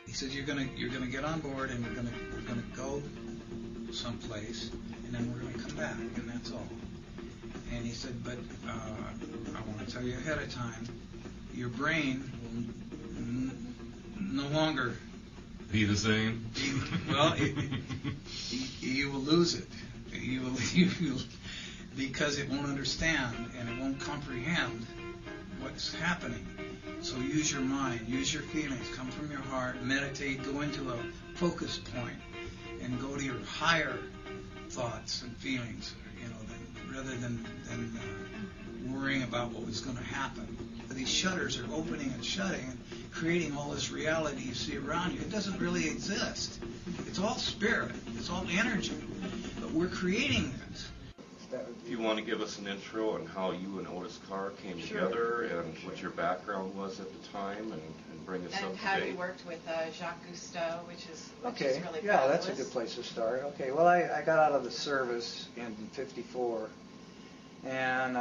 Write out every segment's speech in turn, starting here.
he said, you're gonna get on board, and we're gonna go someplace, and then we're gonna come back, and that's all. And he said, but I want to tell you ahead of time, your brain will no longer be the same. You will lose it. You will, because it won't understand and it won't comprehend what's happening. So use your mind, use your feelings, come from your heart, meditate, go into a focus point, and go to your higher thoughts and feelings, rather than worrying about what was going to happen. These shutters are opening and shutting and creating all this reality you see around you. It doesn't really exist. It's all spirit. It's all energy. But we're creating it. Do you want to give us an intro on how you and Otis Carr came together and what your background was at the time, and bring us up to date? And how you worked with Jacques Cousteau, which is really yeah, fabulous. That's a good place to start. Okay, well, I got out of the service in '54, and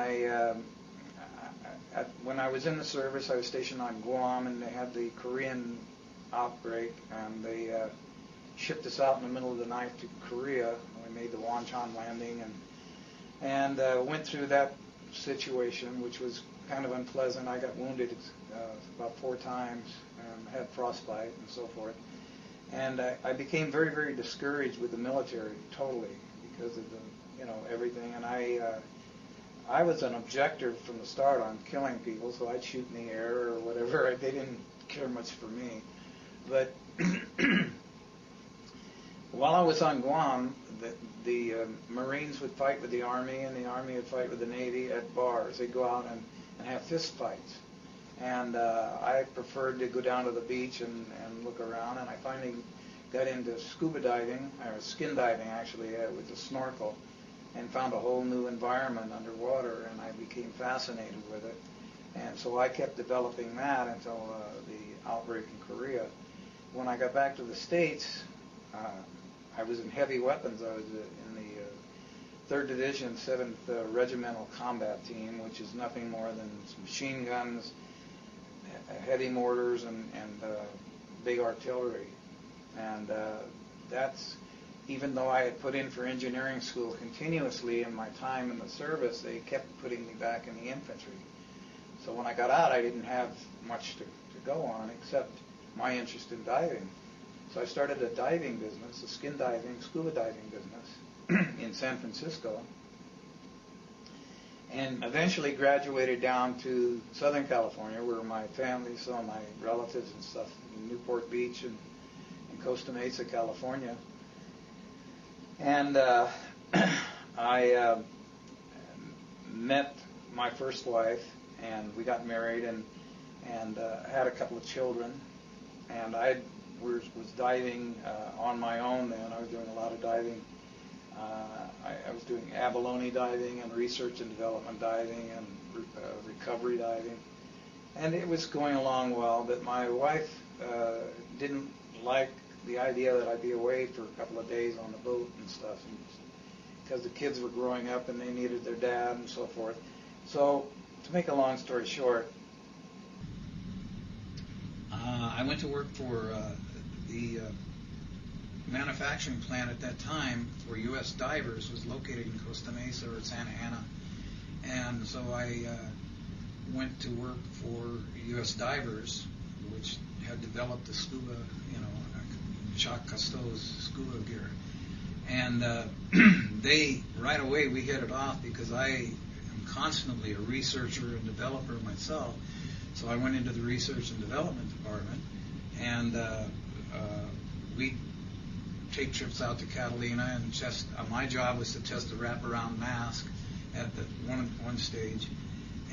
when I was in the service, I was stationed on Guam, and they had the Korean outbreak, and they shipped us out in the middle of the night to Korea. We made the Wonchon landing, and went through that situation, which was kind of unpleasant. I got wounded about 4 times, and had frostbite and so forth. And I became very, very discouraged with the military, totally, because of the, everything. And I was an objector from the start on killing people, so I'd shoot in the air or whatever. They didn't care much for me. But while I was on Guam, the Marines would fight with the Army, and the Army would fight with the Navy at bars. They'd go out and have fist fights. And I preferred to go down to the beach and look around, and I finally got into scuba diving, or skin diving actually, with a snorkel, and found a whole new environment underwater, and I became fascinated with it. And so I kept developing that until the outbreak in Korea. When I got back to the States, I was in heavy weapons. I was in the 3rd Division, 7th Regimental Combat Team, which is nothing more than machine guns, heavy mortars, and big artillery. And that's, even though I had put in for engineering school continuously in my time in the service, they kept putting me back in the infantry. So when I got out, I didn't have much to go on except my interest in diving. So I started a diving business, a skin diving, scuba diving business in San Francisco, and eventually graduated down to Southern California, where my family, some of my relatives and stuff, in Newport Beach and Costa Mesa, California. And I met my first wife, and we got married, and had a couple of children. And I was diving on my own then. I was doing a lot of diving. I was doing abalone diving and research and development diving and recovery diving. And it was going along well, but my wife didn't like the idea that I'd be away for a couple of days on the boat and stuff, because the kids were growing up and they needed their dad and so forth. So, to make a long story short, I went to work for the manufacturing plant at that time for U.S. divers. Was located in Costa Mesa or Santa Ana, and so I went to work for U.S. divers, which had developed the scuba, Jacques Cousteau's scuba gear. And they, right away, we hit it off because I am constantly a researcher and developer myself. So I went into the research and development department, and we take trips out to Catalina, and my job was to test a wraparound mask at the one stage.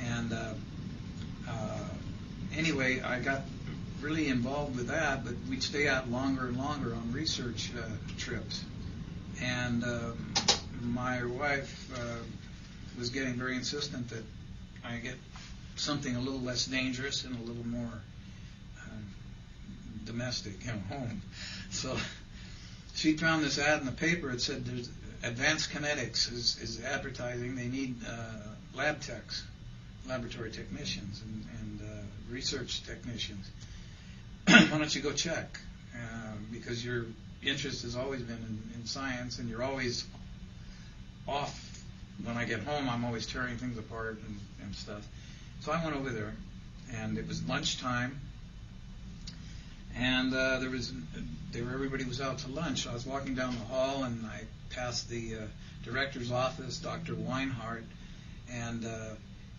And anyway, I got really involved with that, but we'd stay out longer and longer on research trips. And my wife was getting very insistent that I get something a little less dangerous and a little more domestic, home. So she found this ad in the paper. It said there's Advanced Kinetics is advertising. They need lab techs, laboratory technicians, and research technicians. Why don't you go check? because your interest has always been in science, and you're always off. When I get home, I'm always tearing things apart and stuff. So I went over there, and it was lunchtime, and everybody was out to lunch. I was walking down the hall, and I passed the director's office, Dr. Weinhardt, and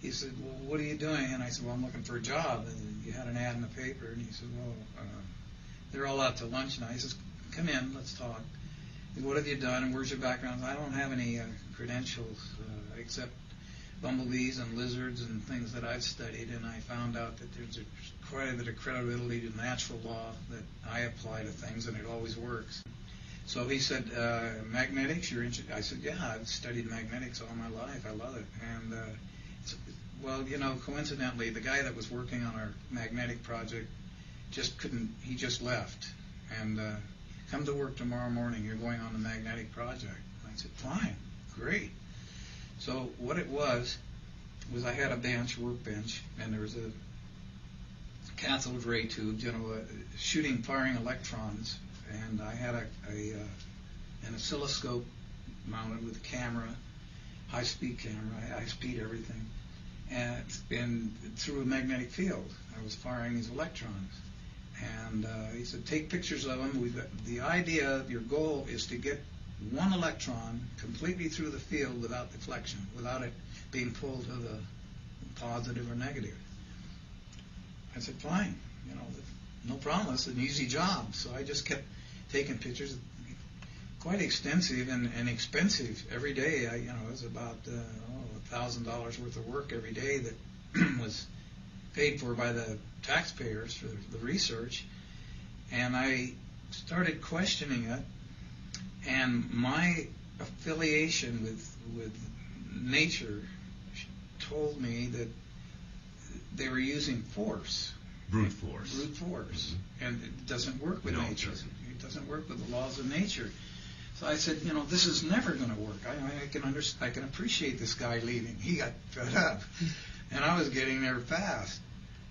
he said, "Well, what are you doing?" And I said, "Well, I'm looking for a job." And you had an ad in the paper, and he said, "Well, they're all out to lunch now." He says, "Come in, let's talk. What have you done, and where's your background?" I don't have any credentials except bumblebees and lizards and things that I've studied, and I found out that there's quite a bit of credibility to natural law that I apply to things, and it always works. So he said, "Magnetics, you're interested?" I said, "Yeah, I've studied magnetics all my life. I love it." And well, coincidentally, the guy that was working on our magnetic project he just left. And come to work tomorrow morning, you're going on the magnetic project. I said, "Fine, great." So what it was I had a workbench, and there was a cathode ray tube, firing electrons, and I had an oscilloscope mounted with a camera, high-speed camera, high-speed everything, and through a magnetic field, I was firing these electrons. And he said, "Take pictures of them. The idea, your goal is to get one electron completely through the field without deflection, without it being pulled to the positive or negative." I said, "Fine, no problem. It's an easy job." So I just kept taking pictures, quite extensive and expensive every day. It was about $1,000 worth of work every day that was paid for by the taxpayers for the research. And I started questioning it, and my affiliation with nature told me that they were using force. Brute force. And it doesn't work with nature. It doesn't work with the laws of nature. So I said, this is never going to work. I can appreciate this guy leaving. He got fed up, and I was getting there fast.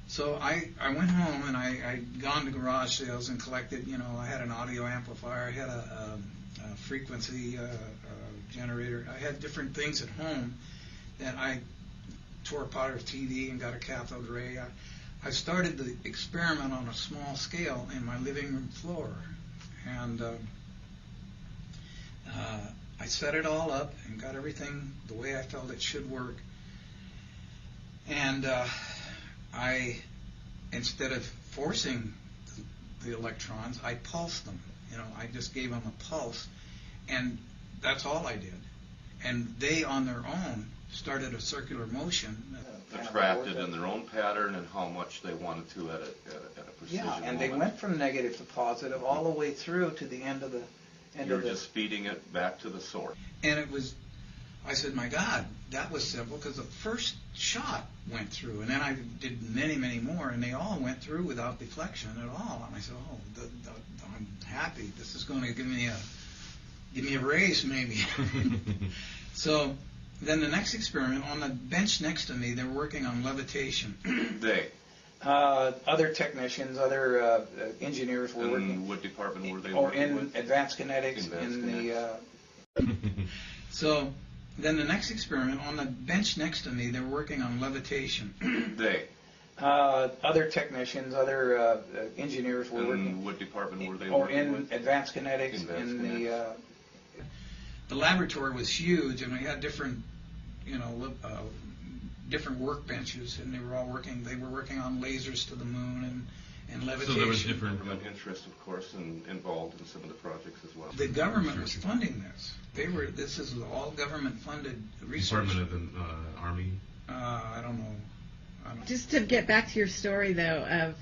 So I went home, and I'd gone to garage sales and collected, I had an audio amplifier, I had a frequency generator. I had different things at home that I tore apart a TV and got a cathode ray. I started the experiment on a small scale in my living room floor, and I set it all up and got everything the way I felt it should work. And instead of forcing the electrons, I pulsed them. I just gave them a pulse, and that's all I did. And they, on their own, started a circular motion. Attracted in their own pattern and how much they wanted to at a precision Yeah, and moment. they went from negative to positive all the way through to the end of the... You're just feeding it back to the source. And I said, my God, that was simple, because the first shot went through, and then I did many, many more, and they all went through without deflection at all. And I said, I'm happy. This is going to give me a raise, maybe. So then the next experiment, on the bench next to me, they're working on levitation. They? Other technicians, other engineers were working. In what department were they Oh, working in with? advanced kinetics. So then the next experiment, on the bench next to me, they're working on levitation. They? Other technicians, other engineers were working. In what department were they Oh, working in with? advanced kinetics. The laboratory was huge, and we had different, different workbenches, and they were working on lasers to the moon and levitation. So there was different Government interest, of course, involved in some of the projects as well. The government was funding this. This is all government-funded research. Department of the Army. I don't know. Just to get back to your story, though,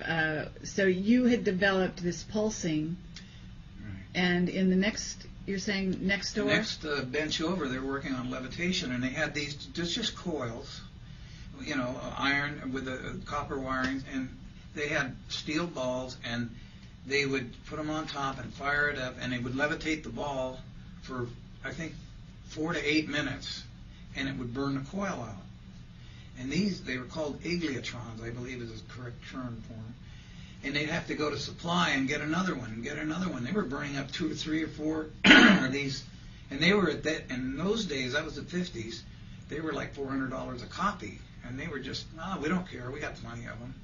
so you had developed this pulsing, Right. and in the next, you're saying next door? Next bench over, they were working on levitation, and they had these just coils, iron with the copper wiring, and they had steel balls, and they would put them on top and fire it up, and they would levitate the ball for, I think, 4 to 8 minutes, and it would burn the coil out. And they were called agliotrons, I believe is the correct term for them. and they'd have to go to supply and get another one and get another one. They were burning up 2 or 3 or 4 of these, and they were at that. In those days, that was the 50s. They were like $400 a copy, and they were just, no, we don't care. We got plenty of them,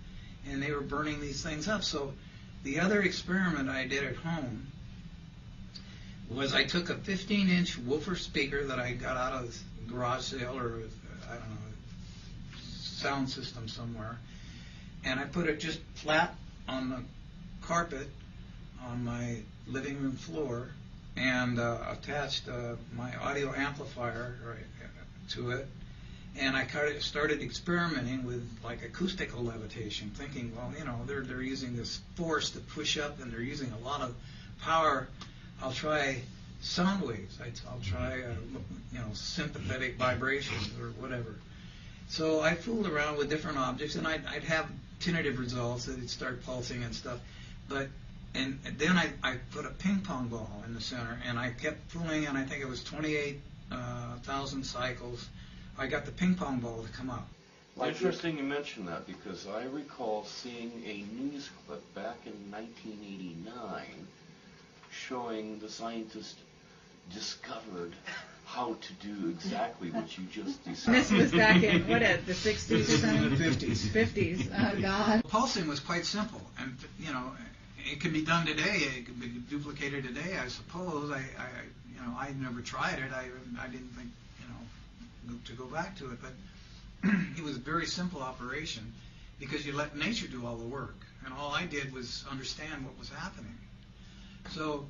and they were burning these things up. So the other experiment I did at home was I took a 15-inch woofer speaker that I got out of the garage sale or I don't know, sound system somewhere, and I put it just flat on the carpet on my living room floor, and attached my audio amplifier to it, and I started experimenting with like acoustical levitation, thinking, well, you know, they're using this force to push up, and they're using a lot of power. I'll try sound waves. I'll try you know, sympathetic vibrations or whatever. So I fooled around with different objects, and I'd have tentative results that it'd start pulsing and stuff. But and then I put a ping pong ball in the center, and I kept fooling, and I think it was 28,000 cycles. I got the ping pong ball to come up. Interesting you mention that, because I recall seeing a news clip back in 1989 showing the scientist discovered how to do exactly what you just described. This was back in, what, the 60s or something? The 50s. 50s, oh God. Pulsing was quite simple, and you know, it can be done today. It can be duplicated today, I suppose. You know, I never tried it. I didn't think, you know, to go back to it, but it was a very simple operation because you let nature do all the work, and all I did was understand what was happening. So,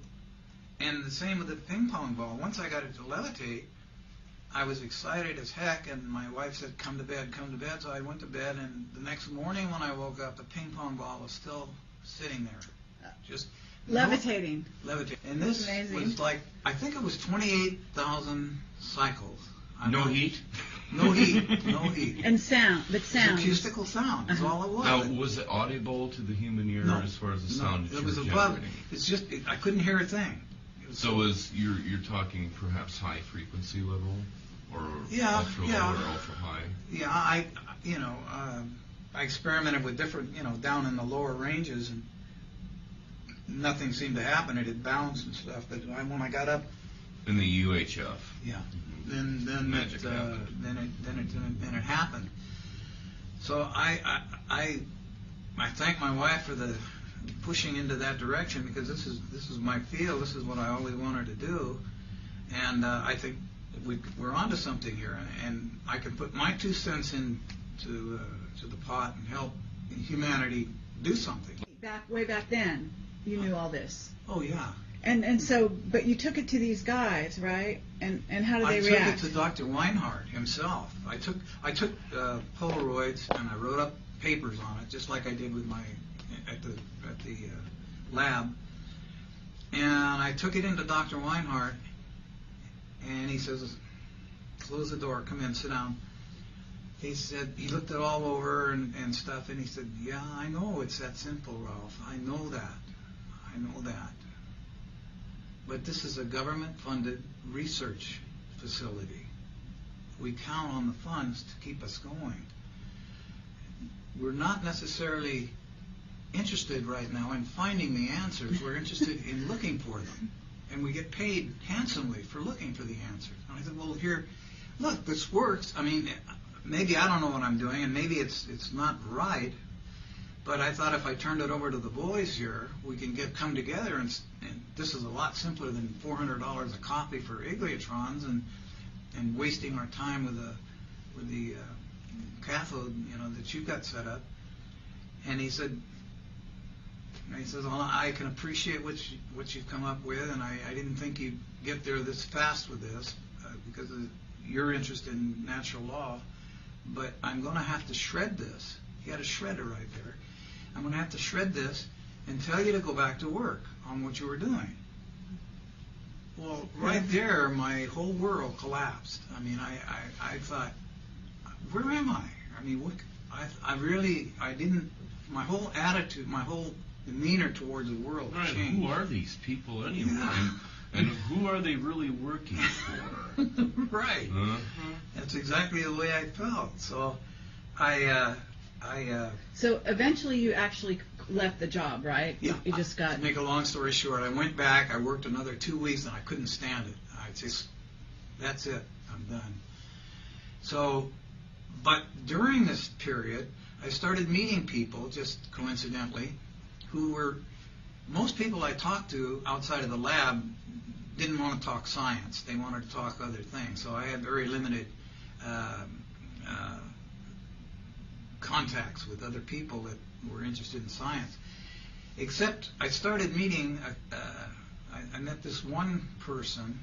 and the same with the ping pong ball. Once I got it to levitate, I was excited as heck, and my wife said, come to bed, come to bed. So I went to bed, and the next morning when I woke up, the ping pong ball was still sitting there, just levitating. Levitating. And this was like, I think it was 28,000 cycles. No heat? No heat, no heat. And sound, but sound. Acoustical sound is all it was. Now, was it audible to the human ear as far as the sound that it you was were above. generating? It's just, I couldn't hear a thing. So you're talking perhaps high frequency level, or ultra low or ultra high? Yeah, I experimented with different, down in the lower ranges, and nothing seemed to happen. It had bounced and stuff, but when I got up in the UHF, then magic happened. Then it happened. So I thank my wife for the pushing into that direction, because this is my field. This is what I always wanted to do, and I think we're onto something here, and I can put my 2 cents into the pot and help humanity do something. Way back then, you knew all this. Oh yeah. And so, but you took it to these guys, right? And how did they react? I took it to Dr. Weinhardt himself. I took Polaroids and I wrote up papers on it, just like I did with my at the lab. And I took it into Dr. Weinhardt, and he says, "Close the door. Come in. Sit down." He said, he looked it all over and stuff, and he said, "Yeah, I know it's that simple, Ralph. I know that. I know that. But this is a government-funded research facility. We count on the funds to keep us going. We're not necessarily interested right now in finding the answers. We're interested in looking for them. And we get paid handsomely for looking for the answers." And I said, "Well, here, look, this works. I mean, maybe I don't know what I'm doing, and maybe it's not right. But I thought if I turned it over to the boys here, we can come together, and this is a lot simpler than $400 a copy for Igliotrons and wasting our time with the cathode, that you've got set up." And he says, "Well, I can appreciate what you've come up with, and I didn't think you'd get there this fast with this because of your interest in natural law. But I'm going to have to shred this." He had a shredder right there. "I'm going to have to shred this and tell you to go back to work on what you were doing." Well, right there, my whole world collapsed. I mean, I thought, where am I? I mean, I didn't, my whole attitude, my whole demeanor towards the world changed. Who are these people anyway? Yeah. And who are they really working for? Right. That's exactly the way I felt. So So eventually you actually left the job, right? Yeah. You just got... To make a long story short, I went back, I worked another 2 weeks, and I couldn't stand it. That's it, I'm done. So, but during this period, I started meeting people, just coincidentally, who were, most people I talked to outside of the lab didn't want to talk science. They wanted to talk other things. So I had very limited contacts with other people that were interested in science. Except I started meeting, I met this one person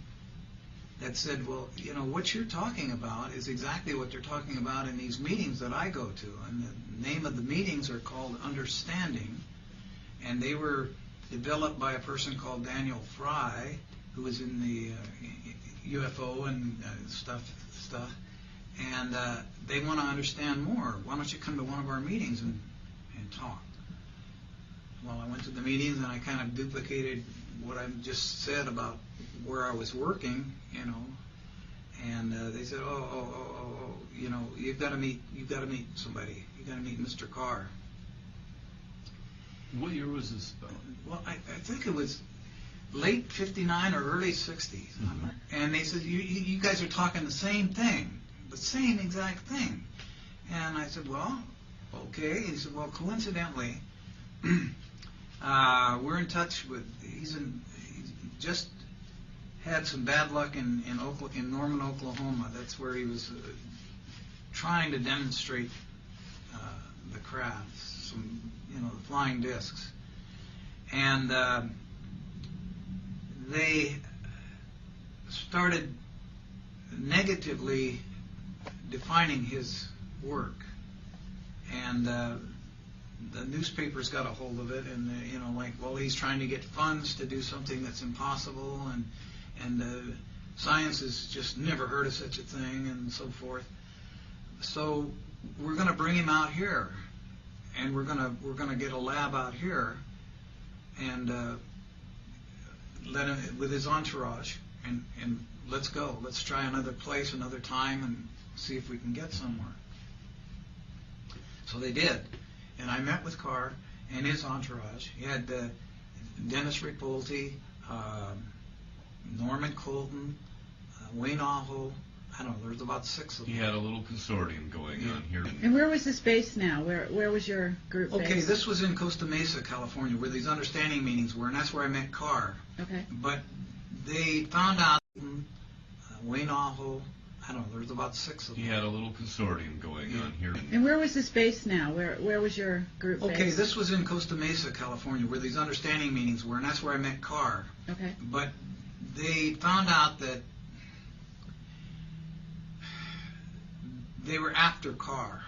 that said, well, you know, what you're talking about is exactly what they're talking about in these meetings that I go to. And the name of the meetings are called Understanding. And they were developed by a person called Daniel Fry, who was in the UFO and stuff. And they want to understand more. Why don't you come to one of our meetings and talk? Well, I went to the meetings and I kind of duplicated what I just said about where I was working, you know. And they said, oh, you know, you've got to meet somebody. You've got to meet Mr. Carr. What year was this about? Well, I think it was late 59 or early 60s. Mm-hmm. And they said, you guys are talking the same thing, the same exact thing. And I said, well, okay. He said, well, coincidentally, we're in touch with, he just had some bad luck in Norman, Oklahoma. That's where he was trying to demonstrate the crafts, the flying discs. And they started negatively defining his work. And the newspapers got a hold of it, and well, he's trying to get funds to do something that's impossible, and science has just never heard of such a thing, and so forth. So we're going to bring him out here, and we're going to get a lab out here, and let him with his entourage, and let's go. Let's try another place, another time, and see if we can get somewhere. So they did. And I met with Carr and his entourage. He had Dennis Ripolte, Norman Colton, Wayne Aho. I don't know, there was about 6 of them. He had a little consortium going on here. And where was this based now? Where was your group based? Okay, this was in Costa Mesa, California, where these understanding meetings were, and that's where I met Carr. Okay. But they found out Wayne Aho, I don't know, there was about 6 of them. He had a little consortium going on here. And where was this based now? Where was your group based? Okay, this was in Costa Mesa, California, where these understanding meetings were, and that's where I met Carr. Okay. But they found out that they were after Carr.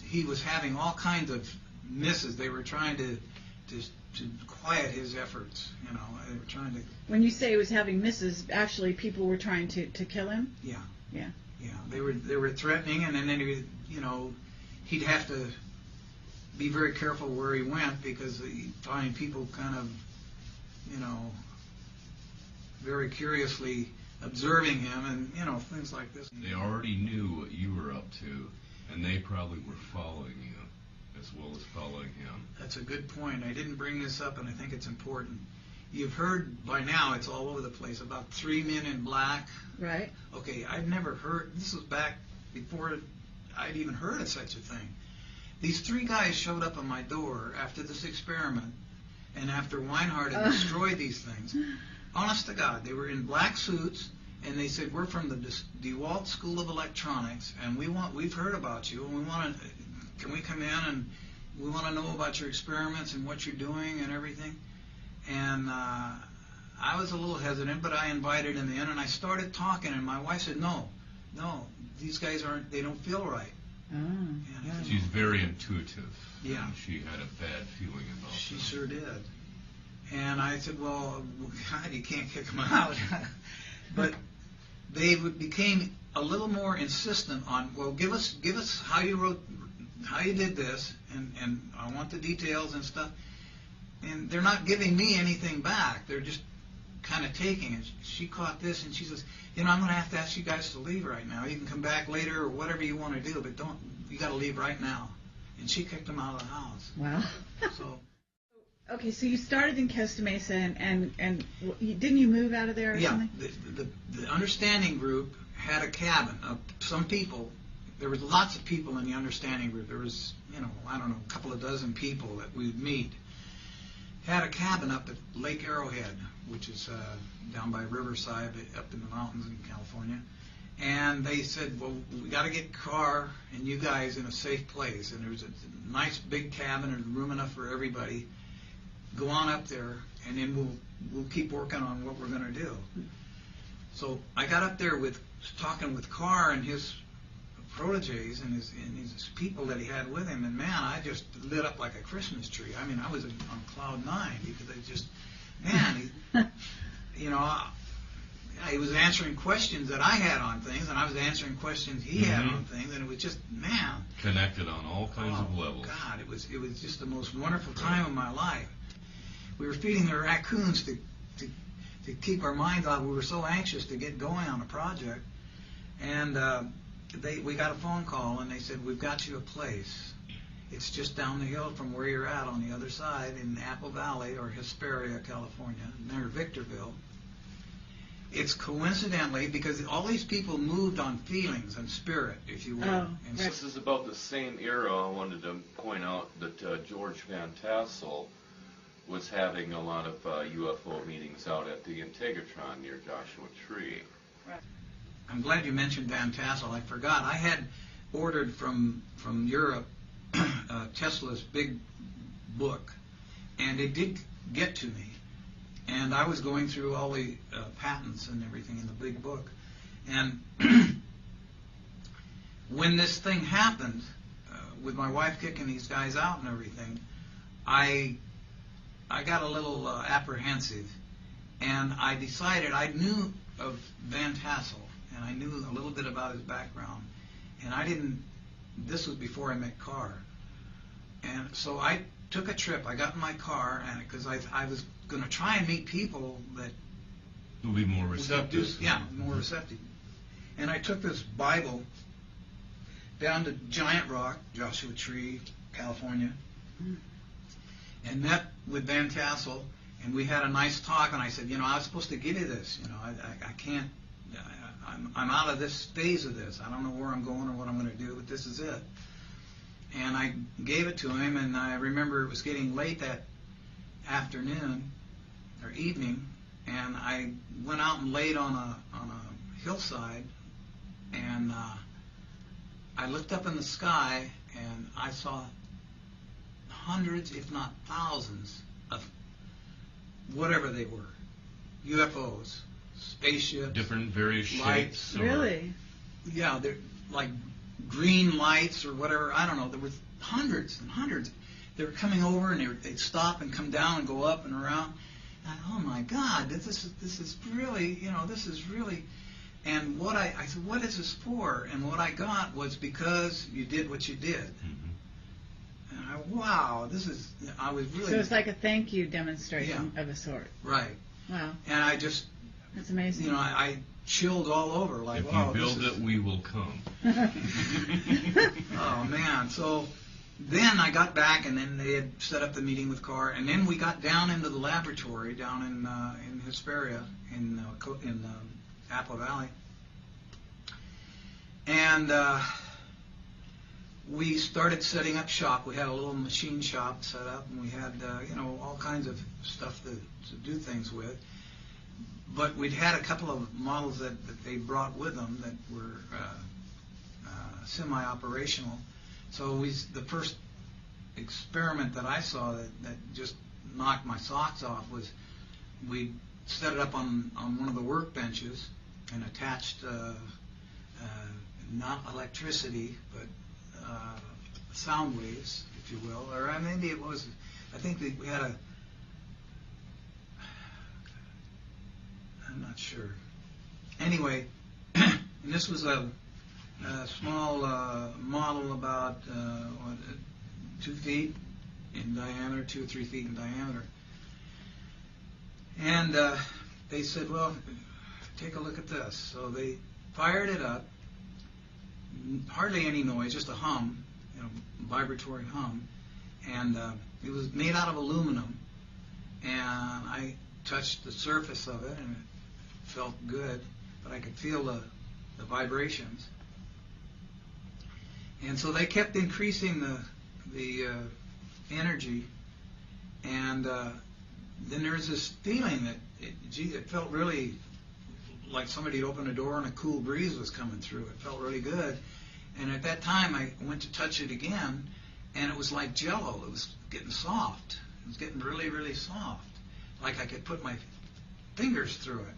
He was having all kinds of misses. They were trying to quiet his efforts, They were trying to... When you say he was having misses, actually people were trying to kill him? Yeah. Yeah. Yeah, they were threatening, and then he'd have to be very careful where he went, because he'd find people kind of, very curiously observing him, and things like this. They already knew what you were up to, and they probably were following you as well as following him. That's a good point. I didn't bring this up, and I think it's important. You've heard by now, it's all over the place, about 3 men in black. Right. Okay, I'd never heard, this was back before I'd even heard of such a thing. These 3 guys showed up on my door after this experiment, and after Weinhardt had destroyed these things. Honest to God, they were in black suits, and they said, we're from the DeWalt School of Electronics, and we've heard about you, and can we come in, and we want to know about your experiments and what you're doing and everything. And I was a little hesitant, but I invited him in, and I started talking, and my wife said, no, these guys they don't feel right. Oh. She's very intuitive. Yeah. And she had a bad feeling about it. She sure did. And I said, well, God, you can't kick them out. But they became a little more insistent on, well, give us how you did this, and I want the details and stuff. And they're not giving me anything back. They're just kind of taking it. She caught this, and she says, I'm going to have to ask you guys to leave right now. You can come back later or whatever you want to do, but you got to leave right now. And she kicked them out of the house. Wow. So Okay, so you started in Costa Mesa, and didn't you move out of there or something? The understanding group had a cabin. Some people, there was lots of people in the understanding group. There was, I don't know, a couple of dozen people that we'd meet. Had a cabin up at Lake Arrowhead, which is down by Riverside, up in the mountains in California. And they said, well, we got to get a car and you guys in a safe place. And there was a nice big cabin and room enough for everybody. Go on up there, and then we'll keep working on what we're going to do. So I got up there talking with Carr and his proteges and his people that he had with him, and man, I just lit up like a Christmas tree. I mean, I was on cloud 9 because I just, man, he was answering questions that I had on things, and I was answering questions he had on things, and it was just, man, connected on all kinds of levels. God, it was just the most wonderful time of my life. We were feeding the raccoons to keep our minds off. We were so anxious to get going on a project, and we got a phone call, and they said, we've got you a place. It's just down the hill from where you're at on the other side in Apple Valley or Hesperia, California, near Victorville. It's coincidentally because all these people moved on feelings and spirit, if you will. Oh, and This is about the same era. I wanted to point out that George Van Tassel was having a lot of UFO meetings out at the Integratron near Joshua Tree. I'm glad you mentioned Van Tassel. I forgot. I had ordered from Europe Tesla's big book, and it did get to me. And I was going through all the patents and everything in the big book. And when this thing happened, with my wife kicking these guys out and everything, I got a little apprehensive, and I decided I knew of Van Tassel, and I knew a little bit about his background, and this was before I met Carr, and so I took a trip. I got in my car, and because I was going to try and meet people that will be more receptive. More receptive. And I took this Bible down to Giant Rock, Joshua Tree, California, and met with Van Tassel, and we had a nice talk, and I said, I was supposed to give you this, I can't, I'm out of this phase of this. I don't know where I'm going or what I'm going to do, but this is it. And I gave it to him, and I remember it was getting late that afternoon or evening, and I went out and laid on a hillside, and I looked up in the sky, and I saw hundreds, if not thousands, of whatever they were, UFOs, spaceships, different various lights. Shapes. Really? Yeah, they're like green lights or whatever. I don't know. There were hundreds and hundreds. They were coming over, and they'd stop and come down and go up and around. And oh my God, this is really, this is really. And I said, what is this for? And what I got was because you did what you did. Mm-hmm. And I was really. So it's like a thank you demonstration of a sort. Right. Wow. And I just. That's amazing. I chilled all over. Like, if you build it, we will come. Oh man! So then I got back, and then they had set up the meeting with Carr, and then we got down into the laboratory down in Hesperia in Apple Valley, and we started setting up shop. We had a little machine shop set up, and we had all kinds of stuff to do things with. But we'd had a couple of models that they brought with them that were semi-operational. So the first experiment that I saw that just knocked my socks off was we set it up on one of the workbenches and attached not electricity but sound waves, if you will, or maybe it was. I think we had a. I'm not sure. Anyway, and this was a small model about 2 feet in diameter, 2 or 3 feet in diameter. And they said, well, take a look at this. So they fired it up, hardly any noise, just a hum, vibratory hum. And it was made out of aluminum. and I touched the surface of it, and it felt good, but I could feel the vibrations. And so they kept increasing the energy, and then there was this feeling that it felt really like somebody had opened a door and a cool breeze was coming through. It felt really good. And at that time, I went to touch it again, and it was like Jell-O. It was getting soft. It was getting really, really soft, like I could put my fingers through it.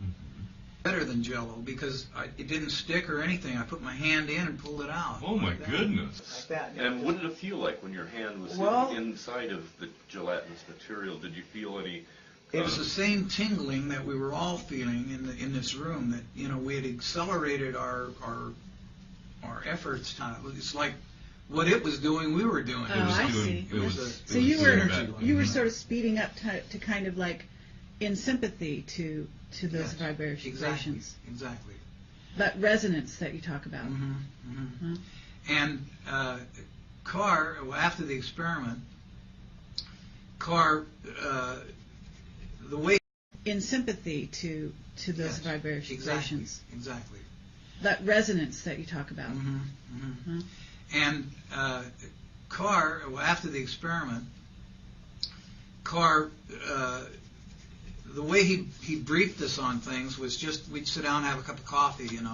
Better than Jell-O, because it didn't stick or anything. I put my hand in and pulled it out. Oh my goodness! Like that. Yeah. And what did it feel like when your hand was inside of the gelatinous material? Did you feel any? It was the same tingling that we were all feeling in this room. That we had accelerated our efforts. It's like what it was doing, we were doing. I see. So you were sort of speeding up to kind of like in sympathy to those vibrations. Exactly. That resonance that you talk about. And Carr, after the experiment, the way in sympathy to those vibrations. Exactly. That resonance that you talk about. And Carr, after the experiment, Carr, the way he briefed us on things was just we'd sit down and have a cup of coffee, and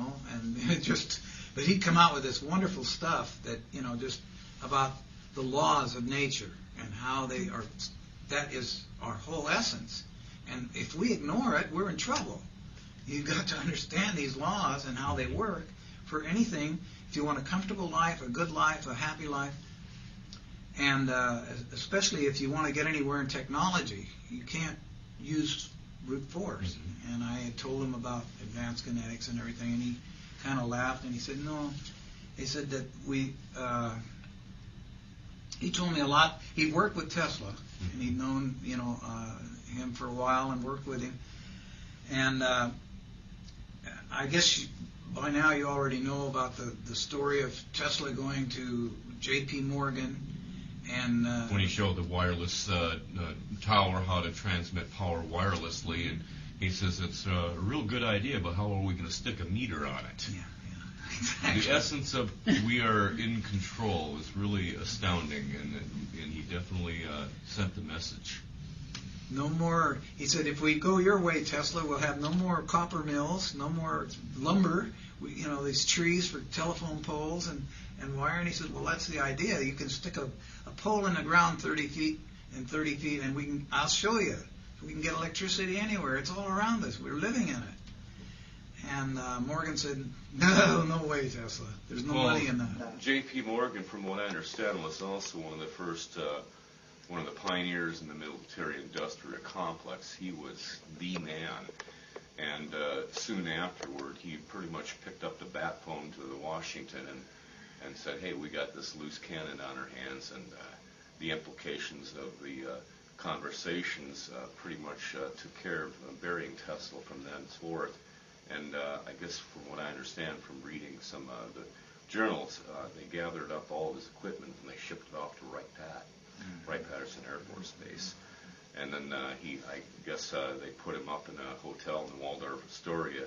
but he'd come out with this wonderful stuff that just about the laws of nature and how they are. That is our whole essence, and if we ignore it, we're in trouble. You've got to understand these laws and how they work for anything. If you want a comfortable life, a good life, a happy life, and especially if you want to get anywhere in technology, you can't use brute force. And I had told him about advanced kinetics and everything, and he kind of laughed and he said, no. He said that he told me a lot. He'd worked with Tesla, and he'd known him for a while and worked with him. And I guess by now you already know about the story of Tesla going to J.P. Morgan and when he showed the wireless tower how to transmit power wirelessly, and he says it's a real good idea, but how are we going to stick a meter on it? Yeah, exactly. The essence of we are in control is really astounding, and he definitely sent the message. No more, he said, if we go your way, Tesla, we'll have no more copper mills, no more lumber, these trees for telephone poles and wire. And he said, well, that's the idea. You can stick a pole in the ground 30 feet, and I'll show you. We can get electricity anywhere. It's all around us. We're living in it. And Morgan said, no way, Tesla. There's no money in that. J.P. Morgan, from what I understand, was also one of the first, one of the pioneers in the military-industrial complex. He was the man. And soon afterward, he pretty much picked up the bat phone to the Washington and said, hey, we got this loose cannon on our hands, and the implications of the conversations pretty much took care of burying Tesla from thenceforth. And I guess from what I understand from reading some of the journals, they gathered up all of his equipment and they shipped it off to Wright-Patterson Air Force Base. And then I guess they put him up in a hotel in Waldorf, Astoria,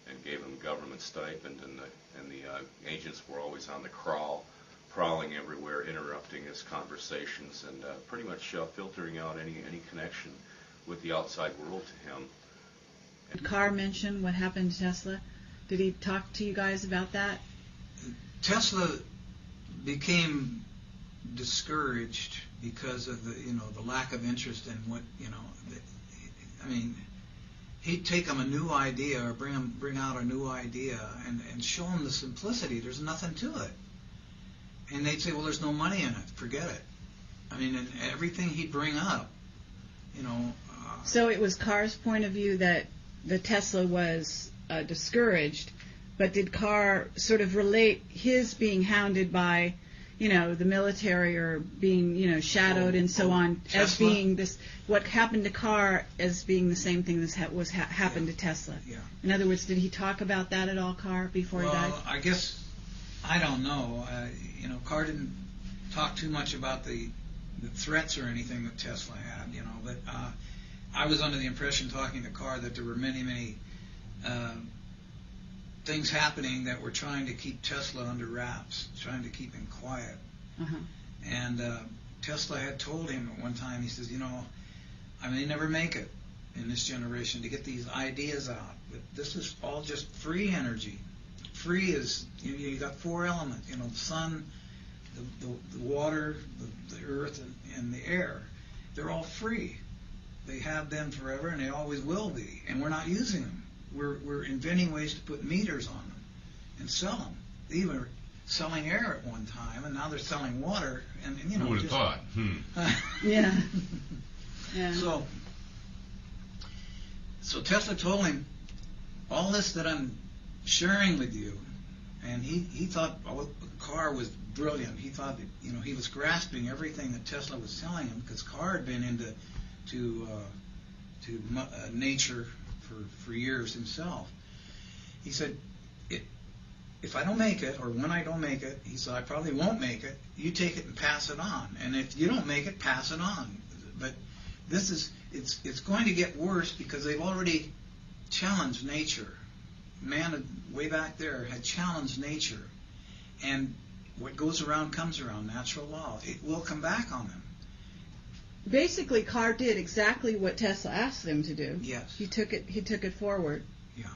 and gave him government stipend, and the agents were always on the prowling everywhere, interrupting his conversations and pretty much filtering out any connection with the outside world to him. Did Carr mention what happened to Tesla? Did he talk to you guys about that? Tesla became discouraged because of the lack of interest in what he'd take them a new idea or bring out a new idea and show them the simplicity. There's nothing to it, and they'd say, well, there's no money in it. Forget it. And everything he'd bring up, So it was Carr's point of view that the Tesla was discouraged, but did Carr sort of relate his being hounded by the military or being, shadowed and so on Tesla? As being this, what happened to Carr as being the same thing that happened to Tesla? Yeah. In other words, did he talk about that at all, Carr, before he died? Well, I guess, I don't know. Carr didn't talk too much about the threats or anything that Tesla had, but I was under the impression, talking to Carr, that there were many things happening that were trying to keep Tesla under wraps, trying to keep him quiet. Uh-huh. And Tesla had told him at one time, he says, I may never make it in this generation to get these ideas out, but this is all just free energy. Free is, you got 4 elements, the sun, the water, the earth, and the air. They're all free. They have been forever, and they always will be. And we're not using them. We're inventing ways to put meters on them and sell them. They even were selling air at one time, and now they're selling water. And Who would have thought? Yeah. Yeah. So Tesla told him, all this that I'm sharing with you, and he thought Carr was brilliant. He thought that he was grasping everything that Tesla was telling him, because Carr had been into nature for years himself. He said, if I don't make it, or when I don't make it, he said, I probably won't make it. You take it and pass it on, and if you don't make it, pass it on. But it's going to get worse, because they've already challenged nature. Man, way back there, had challenged nature, and what goes around comes around. Natural law. It will come back on them. Basically, Carr did exactly what Tesla asked him to do. Yes. He took it forward. Yeah.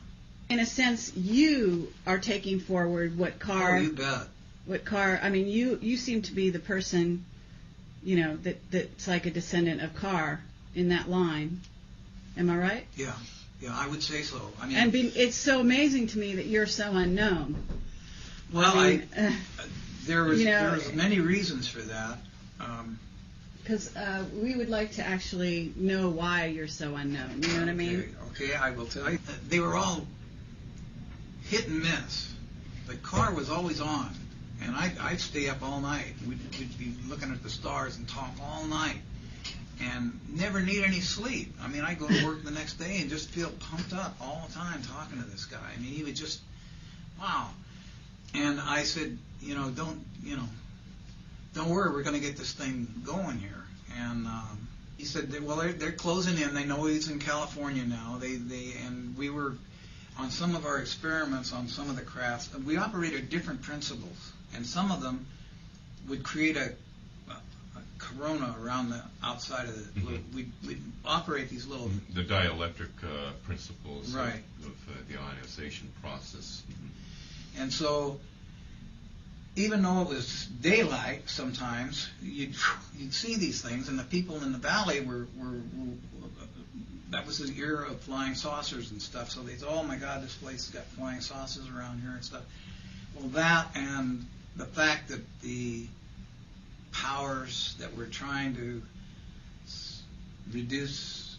In a sense, you are taking forward what Carr. Oh, you bet. What Carr? I mean, you seem to be the person, that's like a descendant of Carr in that line. Am I right? Yeah. Yeah, I would say so. I mean, it's so amazing to me that you're so unknown. Well, there was many reasons for that. Because we would like to actually know why you're so unknown. You know what I mean? Okay, I will tell you. They were all hit and miss. But Carr was always on. And I'd stay up all night. We'd be looking at the stars and talk all night. And never need any sleep. I mean, I'd go to work the next day and just feel pumped up all the time talking to this guy. I mean, he would just, wow. And I said, don't worry, we're going to get this thing going here. And he said, well, they're closing in. They know he's in California now. And we were on some of our experiments on some of the crafts. We operated different principles, and some of them would create a corona around the outside of the. Mm-hmm. We'd operate these little. The dielectric principles right. of the ionization process. Mm-hmm. And so, even though it was daylight, sometimes you'd see these things, and the people in the valley were that was the era of flying saucers and stuff. So they thought, oh my God, this place has got flying saucers around here and stuff. Well, that and the fact that the powers that were trying to reduce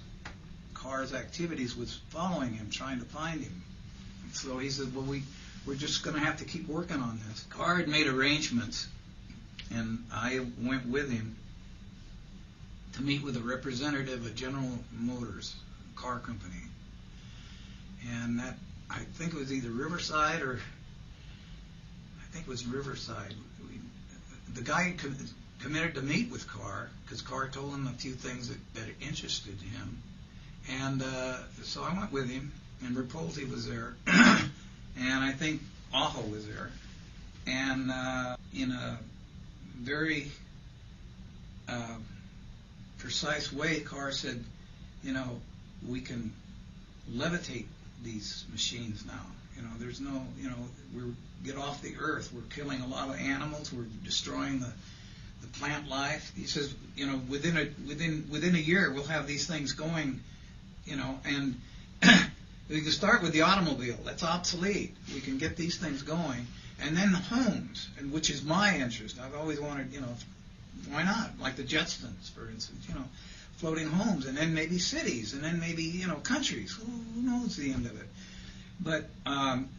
Carr's activities was following him, trying to find him. So he said, well, we're just going to have to keep working on this. Carr had made arrangements, and I went with him to meet with a representative of General Motors car company. And that, I think it was either Riverside or, I think it was Riverside. The guy committed to meet with Carr, because Carr told him a few things that interested him. And so I went with him, and Rapolzi was there, and I think Aho was there. And in a very precise way, Carr said, we can levitate these machines now. There's no, we're get off the earth. We're killing a lot of animals. We're destroying the plant life. He says, within a year we'll have these things going, and we can start with the automobile. That's obsolete. We can get these things going, and then the homes, and which is my interest. I've always wanted, why not? Like the Jetsons, for instance, floating homes, and then maybe cities, and then maybe, countries. Who knows the end of it? But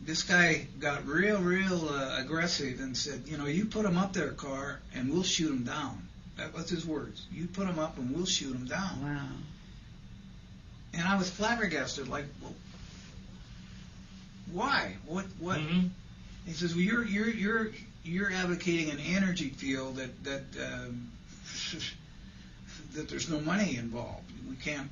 this guy got real aggressive and said, you put them up there, Carr, and we'll shoot them down. That was his words. You put them up and we'll shoot them down. Wow. And I was flabbergasted, like, well, why? What? Mm-hmm. He says, well, you're advocating an energy field that there's no money involved. We can't,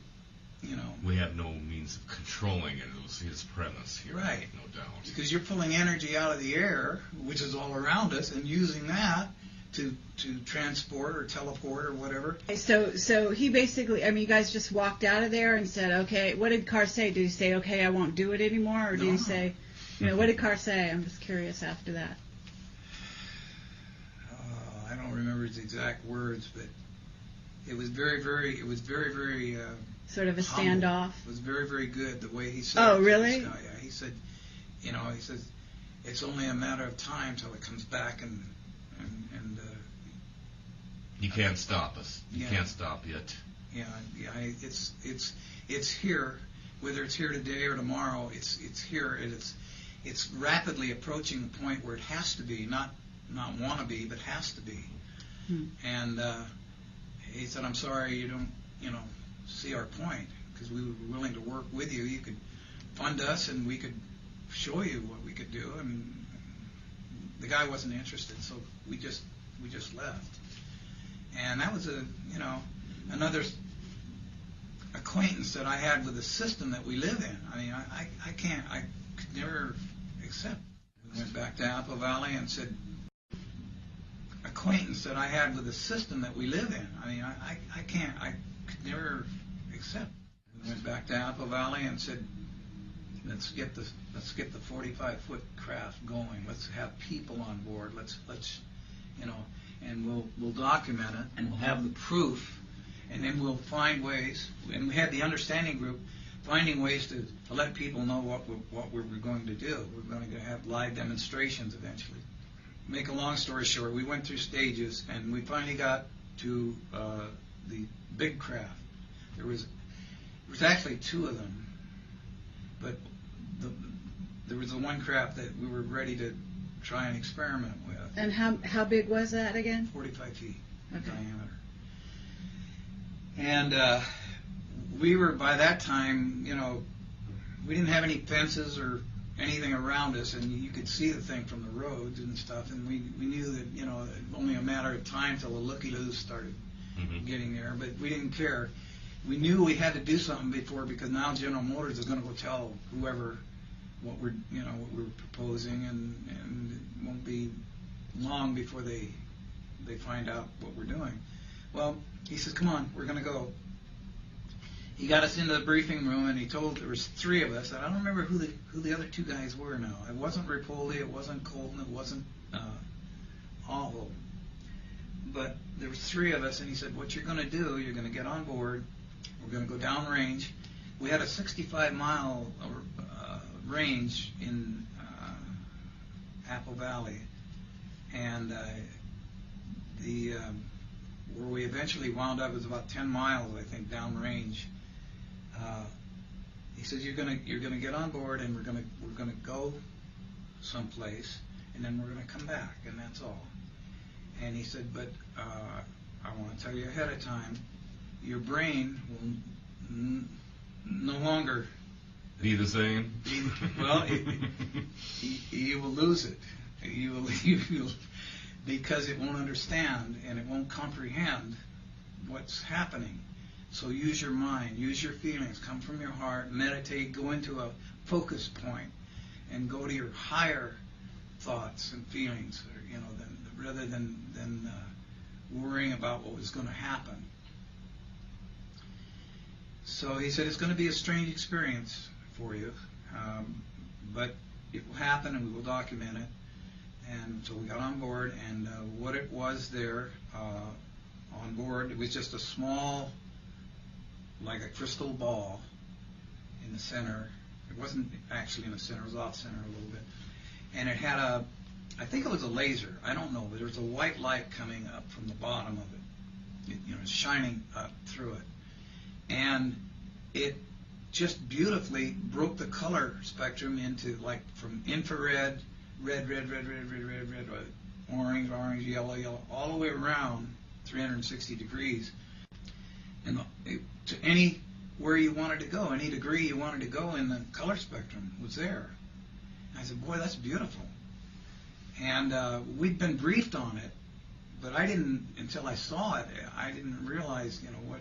you know. We have no means of controlling it. It was his premise here, Right. no doubt. Because you're pulling energy out of the air, which is all around us, and using that to transport or teleport or whatever. So he basically, I mean, you guys just walked out of there and said, okay, what did Carr say? Did he say, okay, I won't do it anymore? Or did he say, you know, what did Carr say? I'm just curious after that. I don't remember his exact words, but it was very, very Sort of a humble. standoff. It was very, very good the way he said Oh, it to really? this guy. Yeah, he said, you know, he says, it's only a matter of time till it comes back and You can't stop us. You Yeah. can't stop it. yeah, it's here. Whether it's here today or tomorrow, it's here, and it's rapidly approaching the point where it has to be, not want to be, but has to be. And he said, I'm sorry you don't, you know, see our point, because we were willing to work with you. You could fund us, and we could show you what we could do. And the guy wasn't interested, so we just left. And that was another acquaintance that I had with the system that we live in. I mean, I could never accept. We went back to Apple Valley and said, acquaintance that I had with the system that we live in. I mean, I could never accept. We went back to Apple Valley and said, let's get the 45-foot craft going. Let's have people on board. Let's you know, and we'll document it, and we'll have the proof, and then we'll find ways. And we had the understanding group finding ways to let people know what we were going to do. We're going to have live demonstrations eventually. Make a long story short, we went through stages, and we finally got to the big craft. There was actually two of them, but there was the one craft that we were ready to try and experiment with. And how big was that again? 45 feet Okay. diameter. And we were, by that time, you know, we didn't have any fences or anything around us, and you could see the thing from the roads and stuff, and we knew that, you know, only a matter of time till the looky-loos started getting there, but we didn't care. We knew we had to do something because now General Motors is going to go tell whoever what we're proposing, and it won't be long before they find out what we're doing. Well, he says, come on, we're going to go. He got us into the briefing room, and he told, there was three of us, and I don't remember who the other two guys were now. It wasn't Rapoldi, it wasn't Colton, it wasn't Aho. But there was three of us, and he said, what you're going to do, you're going to get on board, we're going to go downrange. We had a 65-mile range in Apple Valley, and where we eventually wound up was about 10 miles, I think, downrange. He says, you're gonna get on board, and we're gonna go someplace, and then we're gonna come back, and that's all. And he said, but I want to tell you ahead of time, your brain will no longer be the same. You will lose it. You will, because it won't understand and it won't comprehend what's happening. So use your mind, use your feelings, come from your heart, meditate, go into a focus point, and go to your higher thoughts and feelings, you know, rather than worrying about what was going to happen. So he said, it's going to be a strange experience for you, but it will happen, and we will document it. And so we got on board, and what it was there on board, it was just a small, like a crystal ball in the center. It wasn't actually in the center, it was off center a little bit. And it had I think it was a laser, I don't know, but there was a white light coming up from the bottom of it, shining up through it. And it just beautifully broke the color spectrum into, like, from infrared, red, orange, yellow, all the way around 360 degrees. And to anywhere you wanted to go, any degree you wanted to go in the color spectrum was there. And I said, boy, that's beautiful. And we'd been briefed on it, but I didn't, until I saw it, I didn't realize, what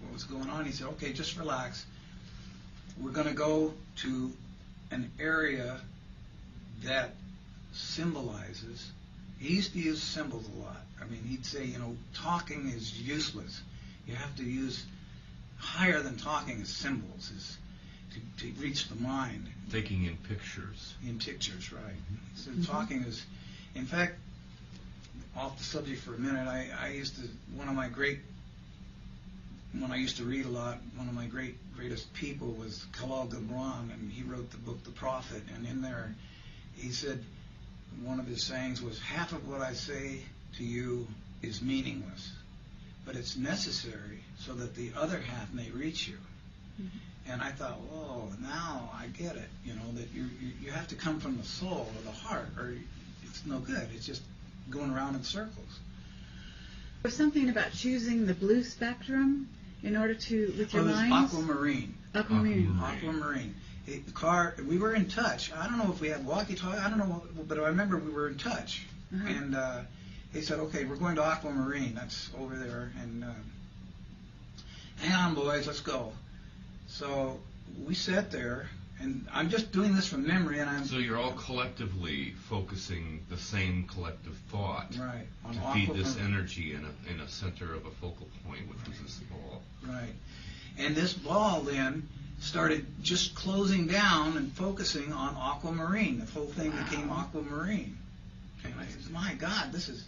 what was going on. He said, okay, just relax. We're going to go to an area that symbolizes. He used to use symbols a lot. I mean, he'd say, you know, talking is useless. You have to use higher than talking is symbols, is to reach the mind. Thinking in pictures. In pictures, right. So talking is, in fact, off the subject for a minute, I used to, when I used to read a lot, one of my greatest people was Khalil Gibran, and he wrote the book The Prophet, and in there he said, one of his sayings was, half of what I say to you is meaningless, but it's necessary so that the other half may reach you. And I thought, whoa, now I get it, you know, that you have to come from the soul or the heart, or it's no good. It's just going around in circles. There's something about choosing the blue spectrum in order to, with your mind. minds? Aquamarine. Aquamarine. The car, we were in touch. I don't know if we had walkie-talkie. I don't know, but I remember we were in touch. And he said, okay, we're going to Aquamarine. That's over there. And hang on, boys, let's go. So we sat there, and I'm just doing this from memory. And So you're all collectively focusing the same collective thought, right, on to feed this energy in a center of a focal point, which was this ball. Right. And this ball then started just closing down and focusing on Aquamarine. The whole thing became Aquamarine. And I said, my God, this is,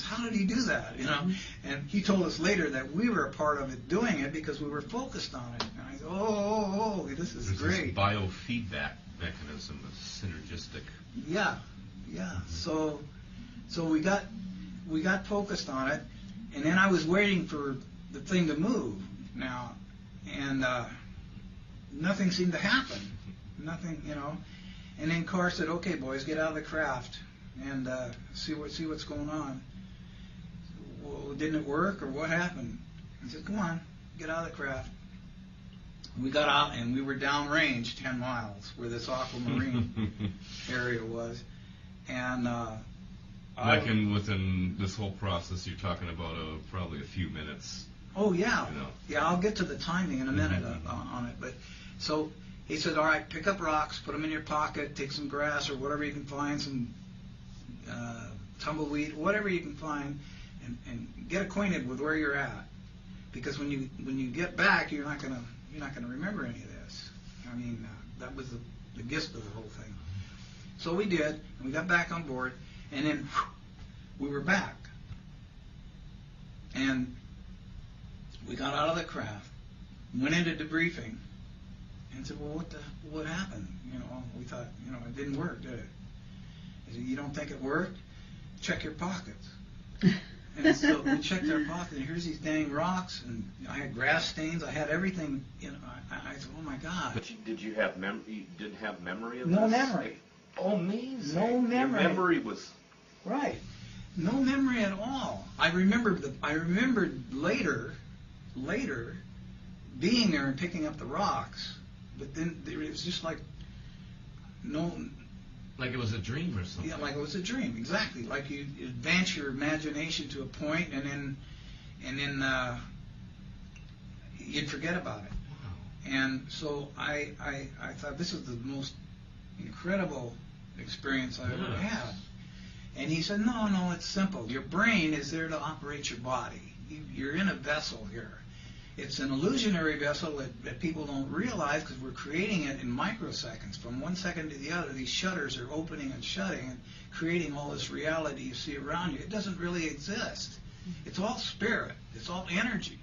how did he do that, you know? And he told us later that we were a part of it, doing it because we were focused on it. And I said, oh, this is great. This biofeedback mechanism is synergistic. Yeah. So we got focused on it, and then I was waiting for the thing to move now, and nothing seemed to happen. Nothing, you know. And then Carr said, okay, boys, get out of the craft and see what's going on. Well, didn't it work, or what happened? He said, come on, get out of the craft. We got out, and we were downrange 10 miles where this Aquamarine area was. And within this whole process, you're talking about probably a few minutes. Oh, yeah. You know. Yeah, I'll get to the timing in a minute on it. But so he said, all right, pick up rocks, put them in your pocket, take some grass or whatever you can find, some tumbleweed, whatever you can find, and get acquainted with where you're at. Because when you get back, you're not gonna remember any of this. I mean, that was the gist of the whole thing. So we did, and we got back on board, and then we were back. And we got out of the craft, went into debriefing, and said, well, what happened? You know, we thought, you know, it didn't work, did it? I said, you don't think it worked? Check your pockets. And so we checked our pockets, and here's these dang rocks, and I had grass stains, I had everything, you know, I said, oh my God. But you have you didn't have memory of No this? memory. Oh, amazing. No memory. Your memory was... Right. No memory at all. I remembered later being there and picking up the rocks, but then it was just like like it was a dream or something. Yeah, like it was a dream, exactly. Like you advance your imagination to a point, and then you'd forget about it. Wow. And so I thought this is the most incredible experience I've ever had. And he said, no, it's simple. Your brain is there to operate your body. You're in a vessel here. It's an illusionary vessel that people don't realize because we're creating it in microseconds. From 1 second to the other, these shutters are opening and shutting and creating all this reality you see around you. It doesn't really exist. It's all spirit. It's all energy.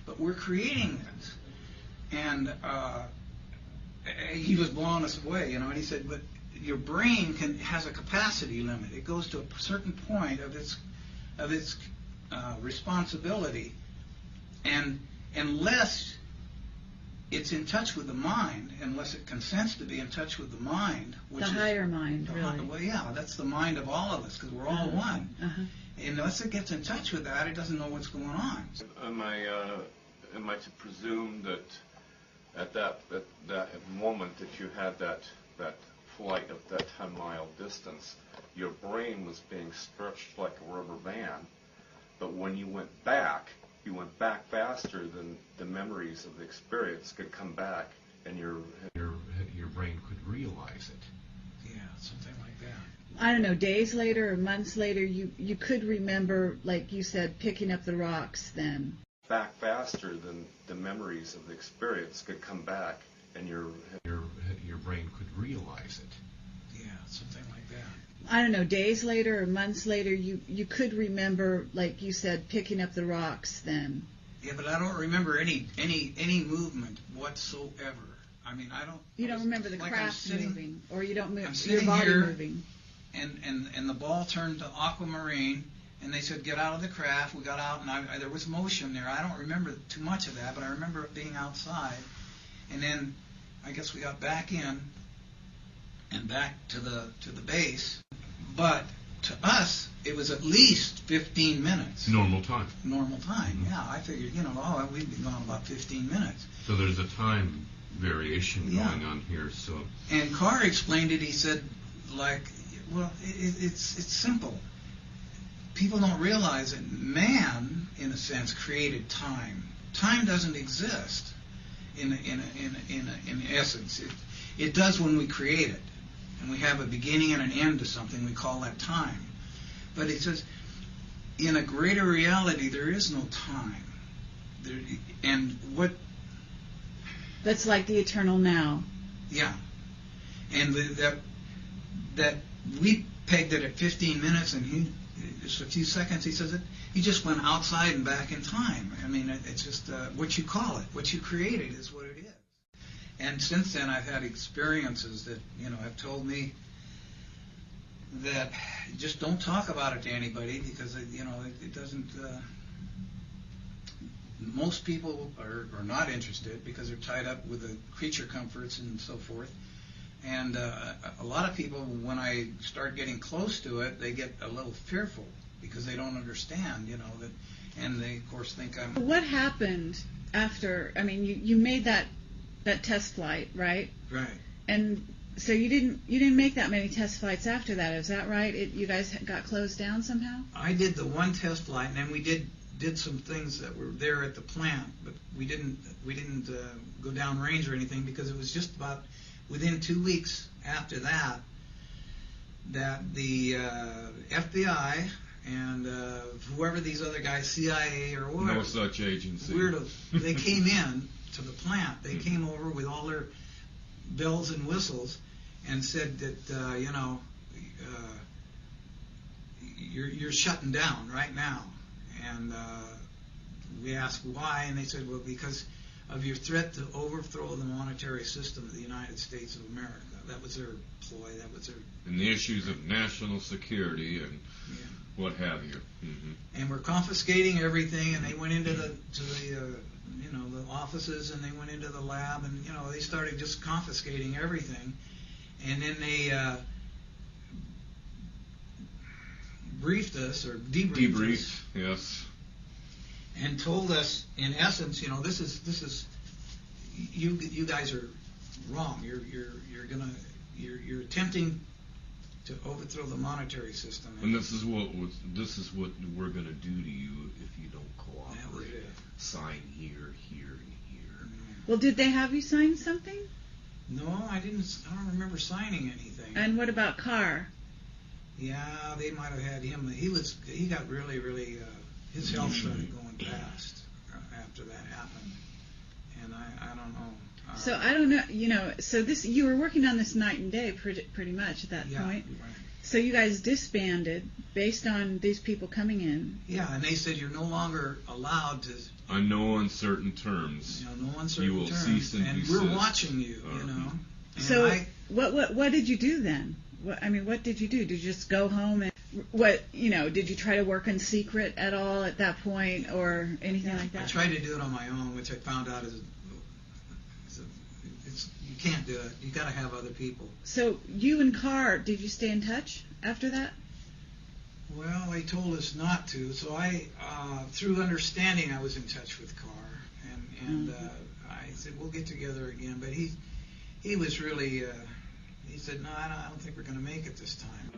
But we're creating this. And he was blowing us away, you know, and he said, but your brain has a capacity limit. It goes to a certain point of its responsibility, and unless it's in touch with the mind, unless it consents to be in touch with the mind, which the higher mind, really. Well, yeah, that's the mind of all of us, because we're all one. Unless it gets in touch with that, it doesn't know what's going on. Am I to presume that at that moment that you had that flight of that 10-mile distance, your brain was being stretched like a rubber band, but when you went back, you went back faster than the memories of the experience could come back, and your brain could realize it. Yeah, something like that. I don't know, days later or months later, you could remember, like you said, picking up the rocks then. Back faster than the memories of the experience could come back, and your brain could realize it. Yeah, something like that. I don't know, days later or months later, you could remember, like you said, picking up the rocks then. Yeah, but I don't remember any movement whatsoever. I mean, I don't. You don't remember the like craft moving, or you don't move I'm your sitting body here, moving. And the ball turned to aquamarine, and they said, get out of the craft. We got out, and there was motion there. I don't remember too much of that, but I remember it being outside. And then I guess we got back in and back to the base. But to us, it was at least 15 minutes. Normal time. Normal time, yeah. I figured, we'd be gone about 15 minutes. So there's a time variation Yeah. going on here. So. And Carr explained it. He said, it's simple. People don't realize that man, in a sense, created time. Time doesn't exist in essence. It does when we create it, and we have a beginning and an end to something. We call that time. But it says, in a greater reality, there is no time. That's like the eternal now. Yeah, and that we pegged it at 15 minutes, and just a few seconds. He says he just went outside and back in time. I mean, it's just what you call it, what you created is what it is. And since then, I've had experiences that have told me that just don't talk about it to anybody because it doesn't. Most people are not interested because they're tied up with the creature comforts and so forth. And a lot of people, when I start getting close to it, they get a little fearful because they don't understand, that, and they, of course, think I'm... What happened after, I mean, you made that test flight, right? Right. And so you didn't make that many test flights after that, is that right? You guys got closed down somehow? I did the one test flight, and then we did some things that were there at the plant, but we didn't go down range or anything because it was just about within 2 weeks after that the FBI and whoever these other guys, CIA or whatever, No such agency. weirdos, they came in to the plant. They came over with all their bells and whistles and said that you're shutting down right now. And we asked why, and they said, well, because of your threat to overthrow the monetary system of the United States of America. That was their ploy. That was their... And the issues of national security and what have you. Mm-hmm. And we're confiscating everything, and they went into the offices, and they went into the lab, and they started just confiscating everything, and then they briefed us or debriefed us, yes, and told us, in essence, this is you guys are wrong. You're attempting to overthrow the monetary system. And this is what we're going to do to you if you don't cooperate. Sign here, here, and here. Well, did they have you sign something? No, I didn't. I don't remember signing anything. And what about Carr? Yeah, they might have had him. He got really, really. His health started going fast after that happened, and I don't know. So I don't know. So you were working on this night and day, pretty much at that point. Right. So you guys disbanded based on these people coming in. Yeah, and they said you're no longer allowed to. On no uncertain terms. No uncertain you will terms. Cease and desist. We're watching you. And so what did you do then? What did you do? Did you just go home and did you try to work in secret at all at that point or anything like that? I tried to do it on my own, which I found out is you can't do it. You got to have other people. So you and Carr, did you stay in touch after that? Well, they told us not to. So I, through understanding, I was in touch with Carr, and I said we'll get together again. But he was really. He said, no, I don't think we're going to make it this time.